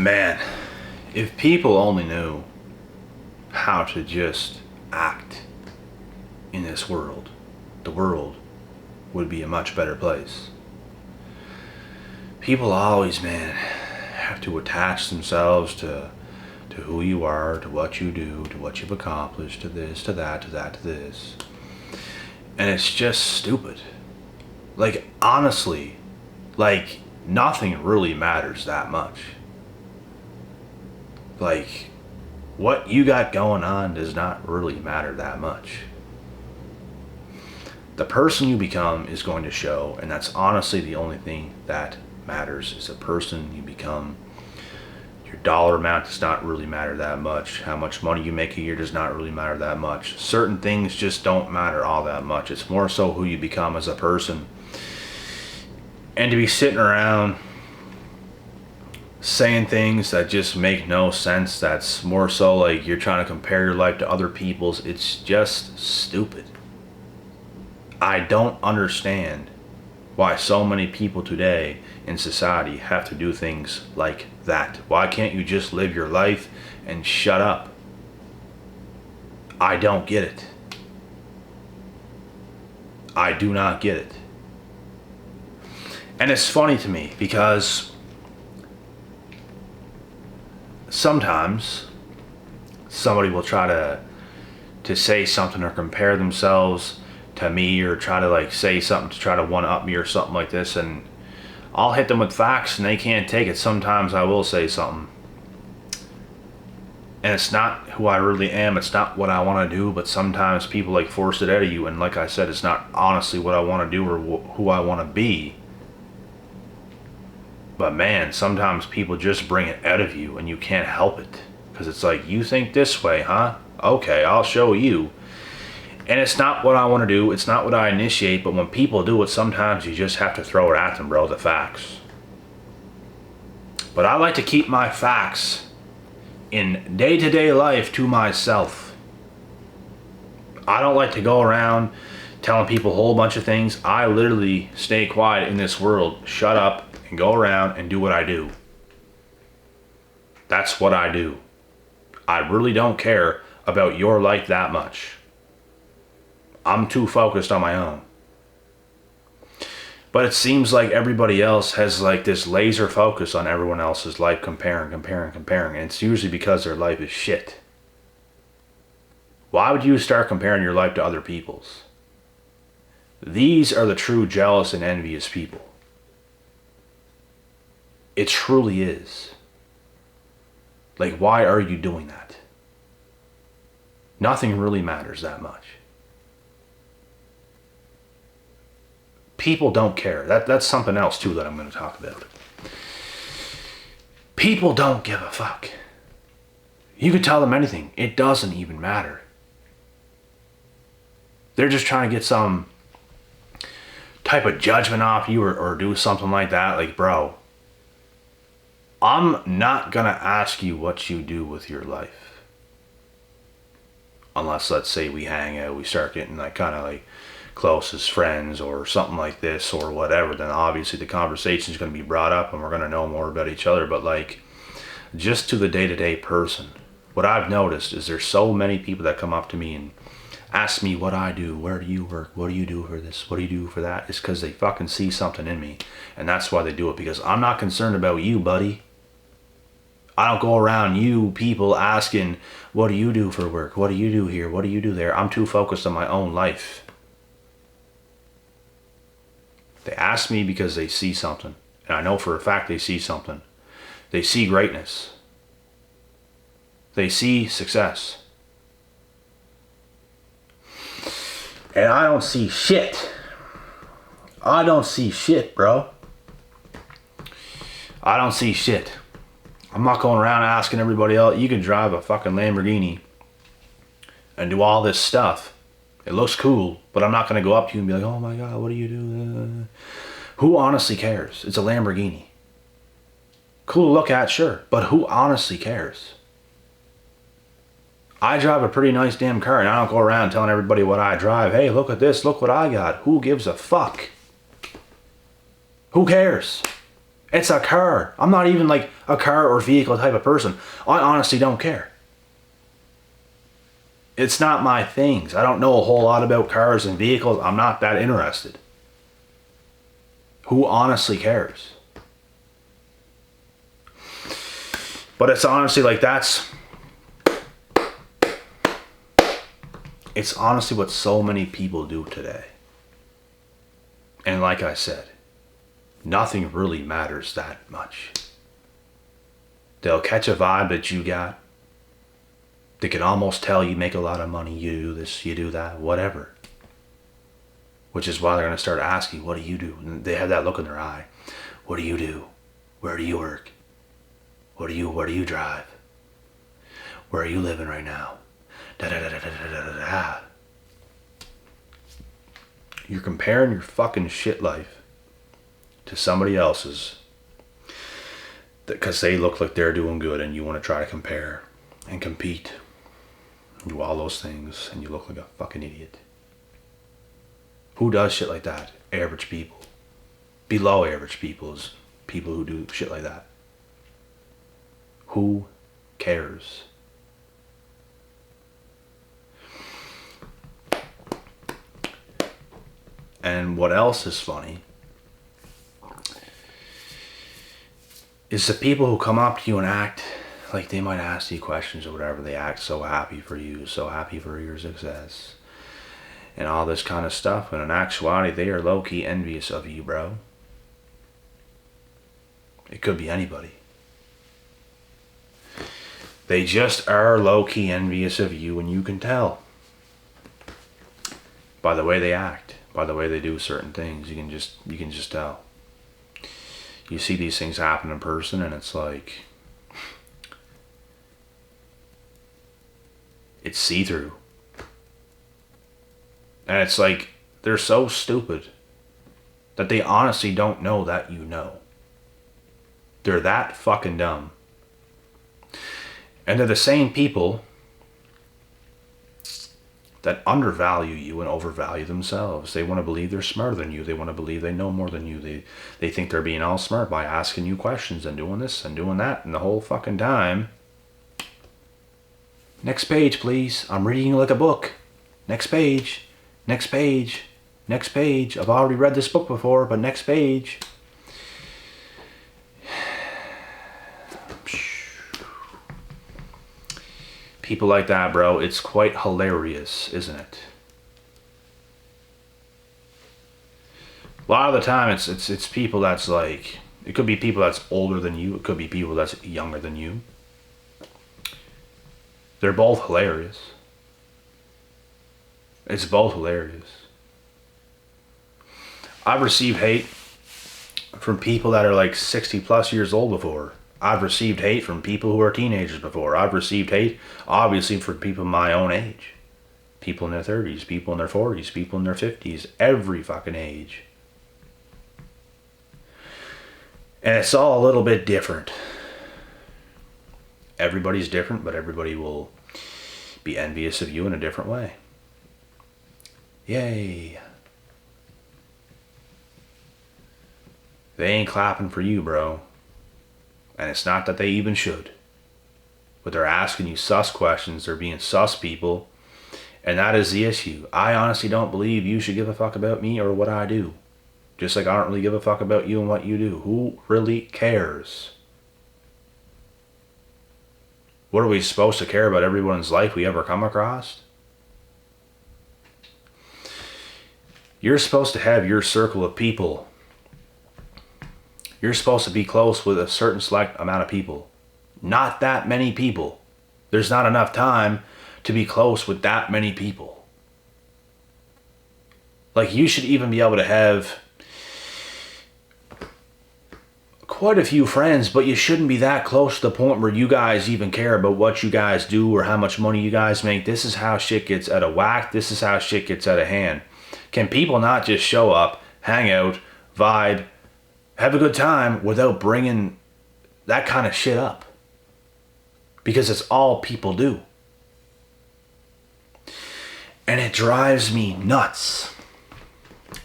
Man, if people only knew how to just act in this world, the world would be a much better place. People always, man, have to attach themselves to who you are, to what you do, to what you've accomplished, to this, to that, to that, to this. And it's just stupid. Like, honestly, like, nothing really matters that much. Like, what you got going on does not really matter that much. The person you become is going to show, and that's honestly the only thing that matters, is the person you become. Your dollar amount does not really matter that much. How much money you make a year does not really matter that much. Certain things just don't matter all that much. It's more so who you become as a person. And to be sitting around saying things that just make no sense, that's more so like you're trying to compare your life to other people's, it's just stupid. I don't understand why so many people today in society have to do things like that. Why can't you just live your life and shut up? I don't get it. I do not get it. And it's funny to me because sometimes somebody will try to say something or compare themselves to me, or try to like say something to try to one up me or something like this, and I'll hit them with facts and they can't take it. Sometimes I will say something and it's not who I really am, it's not what I want to do, but sometimes people like force it out of you, and like I said, it's not honestly what I want to do or who I want to be. But man, sometimes people just bring it out of you and you can't help it, because it's like, you think this way, huh? Okay, I'll show you. And it's not what I want to do, it's not what I initiate, but when people do it, sometimes you just have to throw it at them, bro, the facts. But I like to keep my facts in day-to-day life to myself. I don't like to go around telling people a whole bunch of things. I literally stay quiet in this world, shut up, and go around and do what I do. That's what I do. I really don't care about your life that much. I'm too focused on my own. But it seems like everybody else has like this laser focus on everyone else's life, comparing. And it's usually because their life is shit. Why would you start comparing your life to other people's? These are the true jealous and envious people. It truly is. Like, why are you doing that? Nothing really matters that much. People don't care. That's something else too that I'm going to talk about. People don't give a fuck. You could tell them anything. It doesn't even matter. They're just trying to get some type of judgment off you or do something like that. Like, bro, I'm not going to ask you what you do with your life. Unless, let's say, we hang out, we start getting like kind of like close as friends or something like this or whatever, then obviously the conversation is going to be brought up and we're going to know more about each other. But like, just to the day-to-day person, what I've noticed is there's so many people that come up to me and ask me what I do, where do you work, what do you do for this, what do you do for that. It's because they fucking see something in me, and that's why they do it, because I'm not concerned about you, buddy. I don't go around you people asking, what do you do for work, what do you do here, what do you do there. I'm too focused on my own life. They ask me because they see something. And I know for a fact they see something. They see greatness. They see success. And I don't see shit. I don't see shit, bro. I don't see shit. I'm not going around asking everybody else, you can drive a fucking Lamborghini and do all this stuff. It looks cool, but I'm not going to go up to you and be like, oh my God, what do you do? Who honestly cares? It's a Lamborghini. Cool to look at, sure, but who honestly cares? I drive a pretty nice damn car, and I don't go around telling everybody what I drive. Hey, look at this, look what I got. Who gives a fuck? Who cares? It's a car. I'm not even like a car or vehicle type of person. I honestly don't care. It's not my things. I don't know a whole lot about cars and vehicles. I'm not that interested. Who honestly cares? But it's honestly like it's honestly what so many people do today. And like I said, nothing really matters that much. They'll catch a vibe that you got. They can almost tell you make a lot of money, you do this, you do that, whatever. Which is why they're going to start asking, what do you do? And they have that look in their eye. What do you do? Where do you work? Where do you drive? Where are you living right now? Da-da-da-da-da-da-da-da. You're comparing your fucking shit life to somebody else's because they look like they're doing good and you want to try to compare and compete. You do all those things and you look like a fucking idiot. Who does shit like that? Average people. Below average people is people who do shit like that. Who cares? And what else is funny is the people who come up to you and act like they might ask you questions or whatever. They act so happy for you, so happy for your success, and all this kind of stuff. And in actuality, they are low-key envious of you, bro. It could be anybody. They just are low-key envious of you, and you can tell by the way they act, by the way they do certain things. You can just tell. You see these things happen in person, and it's like, it's see-through. And it's like, they're so stupid that they honestly don't know that you know. They're that fucking dumb. And they're the same people that undervalue you and overvalue themselves. They want to believe they're smarter than you. They want to believe they know more than you. They think they're being all smart by asking you questions and doing this and doing that. And the whole fucking time, next page, please. I'm reading you like a book. Next page. Next page. Next page. I've already read this book before, but next page. People like that, bro, it's quite hilarious, isn't it? A lot of the time, it's people that's like, it could be people that's older than you. It could be people that's younger than you. They're both hilarious. It's both hilarious. I've received hate from people that are like 60 plus years old before. I've received hate from people who are teenagers before. I've received hate, obviously, from people my own age. People in their 30s, people in their 40s, people in their 50s, every fucking age. And it's all a little bit different. Everybody's different, but everybody will be envious of you in a different way. Yay. They ain't clapping for you, bro. And it's not that they even should. But they're asking you sus questions. They're being sus people. And that is the issue. I honestly don't believe you should give a fuck about me or what I do. Just like I don't really give a fuck about you and what you do. Who really cares? What are we supposed to care about everyone's life we ever come across? You're supposed to have your circle of people. You're supposed to be close with a certain select amount of people. Not that many people. There's not enough time to be close with that many people. Like, you should even be able to have quite a few friends, but you shouldn't be that close to the point where you guys even care about what you guys do or how much money you guys make. This is how shit gets out of whack. This is how shit gets out of hand. Can people not just show up, hang out, vibe, have a good time without bringing that kind of shit up? Because it's all people do. And it drives me nuts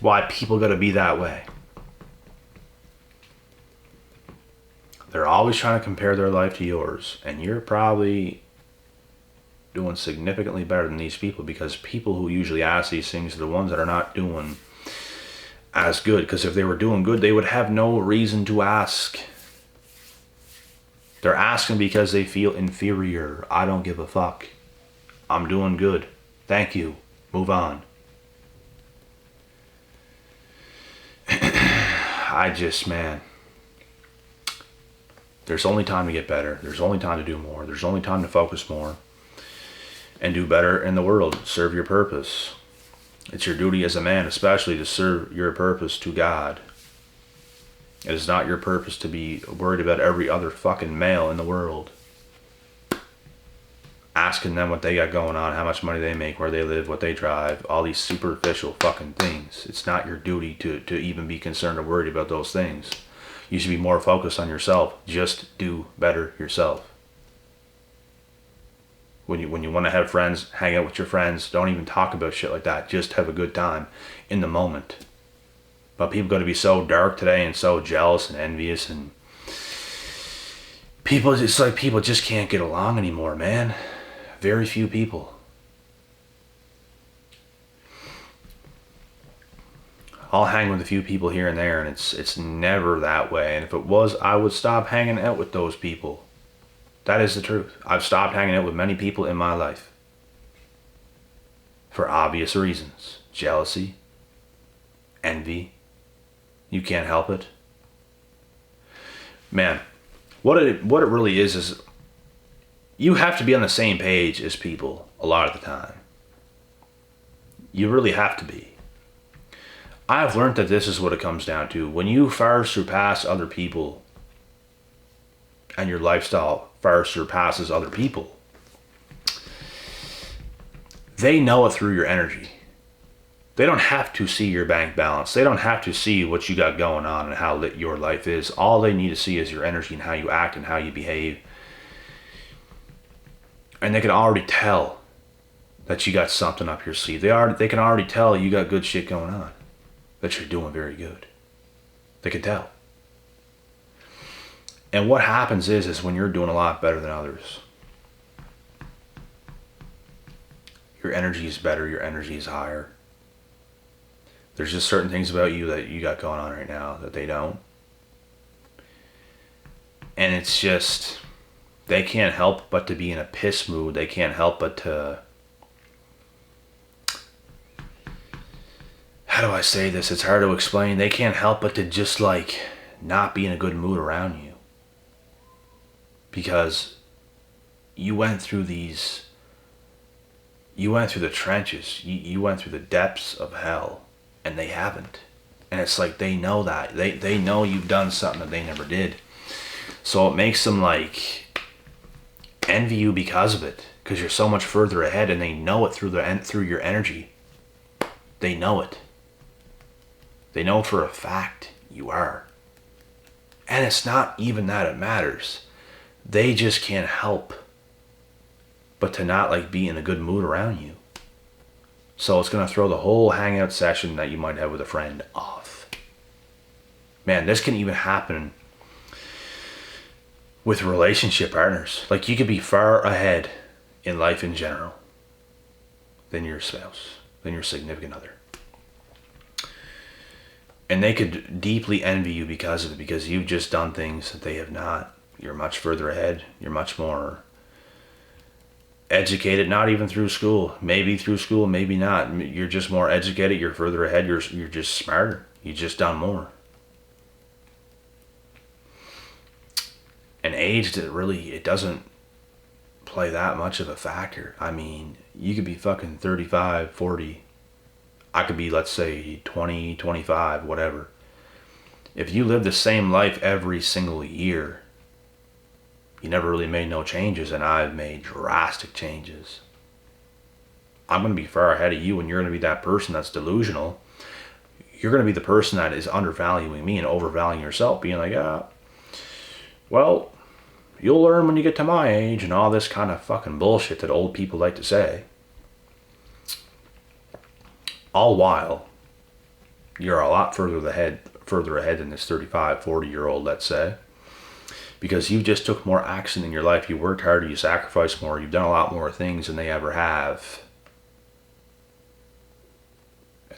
why people gotta be that way. They're always trying to compare their life to yours. And you're probably doing significantly better than these people, because people who usually ask these things are the ones that are not doing as good. Because if they were doing good, they would have no reason to ask. They're asking because they feel inferior. I don't give a fuck. I'm doing good. Thank you. Move on. Man, there's only time to get better. There's only time to do more. There's only time to focus more and do better in the world. Serve your purpose. It's your duty as a man, especially, to serve your purpose to God. It is not your purpose to be worried about every other fucking male in the world. Asking them what they got going on, how much money they make, where they live, what they drive, all these superficial fucking things. It's not your duty to even be concerned or worried about those things. You should be more focused on yourself. Just do better yourself. When you want to have friends, hang out with your friends, don't even talk about shit like that. Just have a good time in the moment. But people are going to be so dark today and so jealous and envious, and it's like people just can't get along anymore, man. Very few people. I'll hang with a few people here and there, and it's never that way. And if it was, I would stop hanging out with those people. That is the truth. I've stopped hanging out with many people in my life. For obvious reasons. Jealousy. Envy. You can't help it. Man, what it really is you have to be on the same page as people a lot of the time. You really have to be. I've learned that this is what it comes down to. When you far surpass other people, and your lifestyle far surpasses other people, they know it through your energy. They don't have to see your bank balance. They don't have to see what you got going on and how lit your life is. All they need to see is your energy and how you act and how you behave. And they can already tell that you got something up your sleeve. They can already tell you got good shit going on. That you're doing very good. They can tell. And what happens is when you're doing a lot better than others, your energy is better, your energy is higher. There's just certain things about you that you got going on right now that they don't. And it's just, they can't help but to be in a piss mood. They can't help but to, how do I say this? It's hard to explain. They can't help but to just like not be in a good mood around you. Because you went through the trenches. You went through the depths of hell. And they haven't. And it's like they know that. They know you've done something that they never did. So it makes them like envy you because of it. Because you're so much further ahead, and they know it through your energy. They know it. They know for a fact you are. And it's not even that it matters. They just can't help but to not like be in a good mood around you. So it's going to throw the whole hangout session that you might have with a friend off. Man, this can even happen with relationship partners. Like, you could be far ahead in life in general than your spouse, than your significant other. And they could deeply envy you because of it, because you've just done things that they have not. You're much further ahead. You're much more educated, not even through school. Maybe through school, maybe not. You're just more educated. You're further ahead. You're just smarter. You just done more. And age, it doesn't play that much of a factor. I mean, you could be fucking 35, 40. I could be, let's say, 20, 25, whatever. If you live the same life every single year, you never really made no changes, and I've made drastic changes. I'm going to be far ahead of you, and you're going to be that person that's delusional. You're going to be the person that is undervaluing me and overvaluing yourself, being like, well, you'll learn when you get to my age, and all this kind of fucking bullshit that old people like to say. All while you're a lot further ahead than this 35, 40-year-old, let's say. because you just took more action in your life. You worked harder, you sacrificed more, you've done a lot more things than they ever have.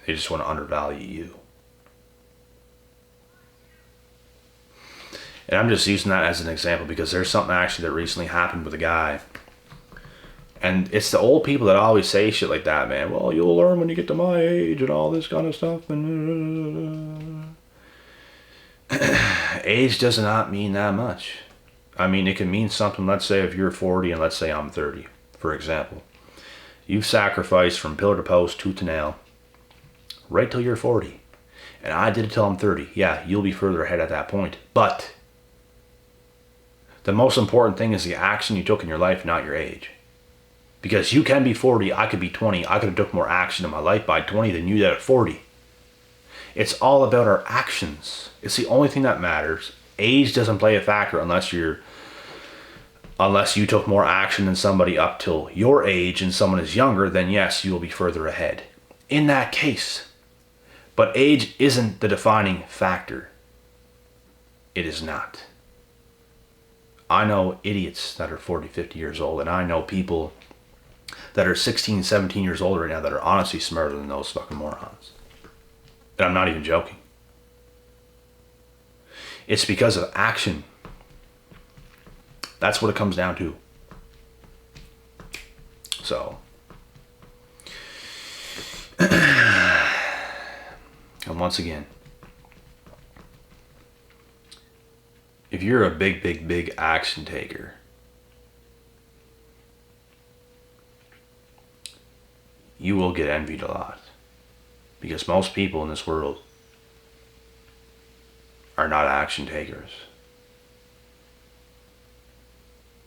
They just want to undervalue you. And I'm just using that as an example because there's something actually that recently happened with a guy. And it's the old people that always say shit like that, man. Well, you'll learn when you get to my age and all this kind of stuff. And age does not mean that much. I mean, it can mean something. Let's say if you're 40 and let's say I'm 30, for example. You've sacrificed from pillar to post, tooth to nail, right till you're 40. And I did it till I'm 30. Yeah, you'll be further ahead at that point. But the most important thing is the action you took in your life, not your age. Because you can be 40, I could be 20. I could have took more action in my life by 20 than you did at 40. It's all about our actions. It's the only thing that matters. Age doesn't play a factor unless you took more action than somebody up till your age and someone is younger, then yes, you will be further ahead. In that case. But age isn't the defining factor. It is not. I know idiots that are 40, 50 years old, and I know people that are 16, 17 years old right now that are honestly smarter than those fucking morons. And I'm not even joking. It's because of action. That's what it comes down to. So. And once again, if you're a big action taker, you will get envied a lot. Because most people in this world are not action takers.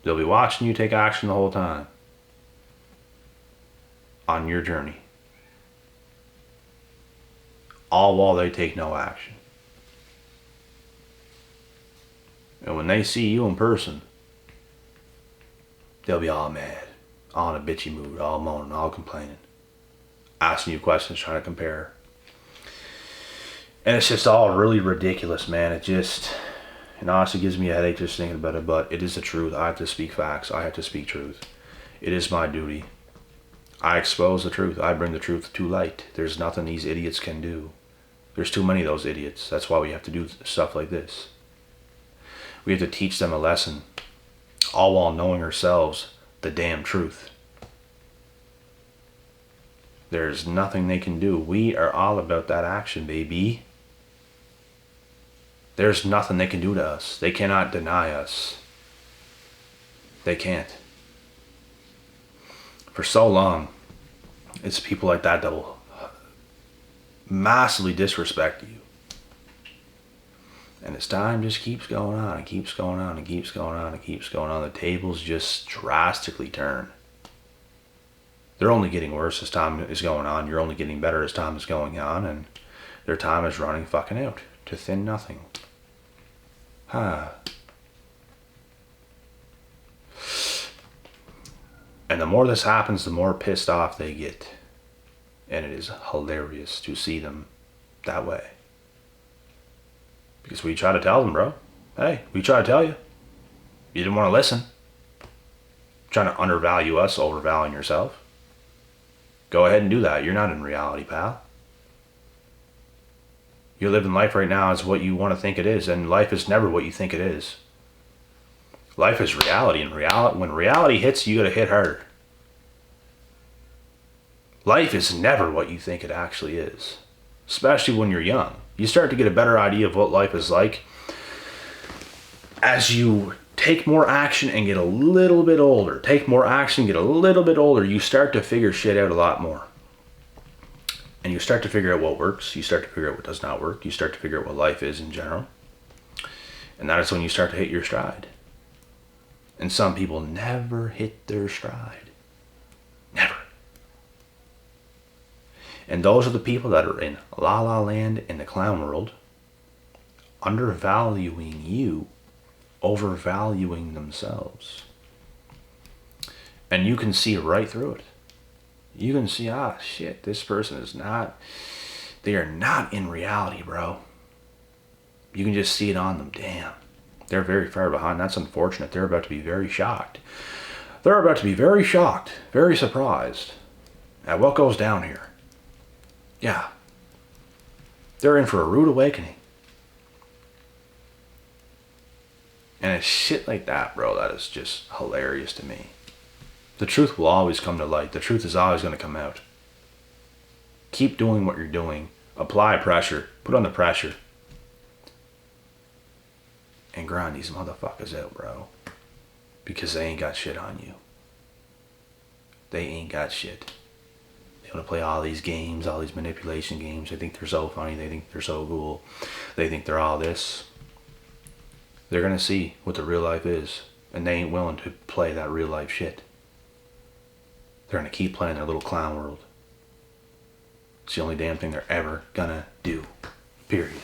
They'll be watching you take action the whole time on your journey. All while they take no action. And when they see you in person, they'll be all mad, all in a bitchy mood, all moaning, all complaining, asking you questions, trying to compare. And it's just all really ridiculous, man. It honestly gives me a headache just thinking about it, but it is the truth. I have to speak facts. I have to speak truth. It is my duty. I expose the truth. I bring the truth to light. There's nothing these idiots can do. There's too many of those idiots. That's why we have to do stuff like this. We have to teach them a lesson, all while knowing ourselves the damn truth. There's nothing they can do. We are all about that action, baby. There's nothing they can do to us. They cannot deny us. They can't. For so long, it's people like that that will massively disrespect you. And as time just keeps going on, and keeps going on, and keeps going on, and keeps going on, the tables just drastically turn. They're only getting worse as time is going on. You're only getting better as time is going on, and their time is running fucking out to thin nothing. And the more this happens, the more pissed off they get. And it is hilarious to see them that way. Because we try to tell them, bro. Hey, we try to tell you. You didn't want to listen. Trying to undervalue us, overvaluing yourself. Go ahead and do that. You're not in reality, pal. You're living life right now as what you want to think it is, and life is never what you think it is. Life is reality, and when reality hits, you gotta hit harder. Life is never what you think it actually is, especially when you're young. You start to get a better idea of what life is like as you take more action and get a little bit older. Take more action, get a little bit older, you start to figure shit out a lot more. And you start to figure out what works. You start to figure out what does not work. You start to figure out what life is in general. And that is when you start to hit your stride. And some people never hit their stride. Never. And those are the people that are in La La Land in the clown world, undervaluing you, overvaluing themselves. And you can see right through it. You can see, shit, this person they are not in reality, bro. You can just see it on them. Damn, They're very far behind. That's unfortunate. They're about to be very shocked. They're about to be very shocked, very surprised at what goes down here. Yeah. They're in for a rude awakening. And it's shit like that, bro, that is just hilarious to me. The truth will always come to light. The truth is always going to come out. Keep doing what you're doing. Apply pressure. Put on the pressure. And grind these motherfuckers out, bro. Because they ain't got shit on you. They ain't got shit. They want to play all these games, all these manipulation games. They think they're so funny. They think they're so cool. They think they're all this. They're going to see what the real life is. And they ain't willing to play that real life shit. They're going to keep playing their little clown world. It's the only damn thing they're ever going to do. Period.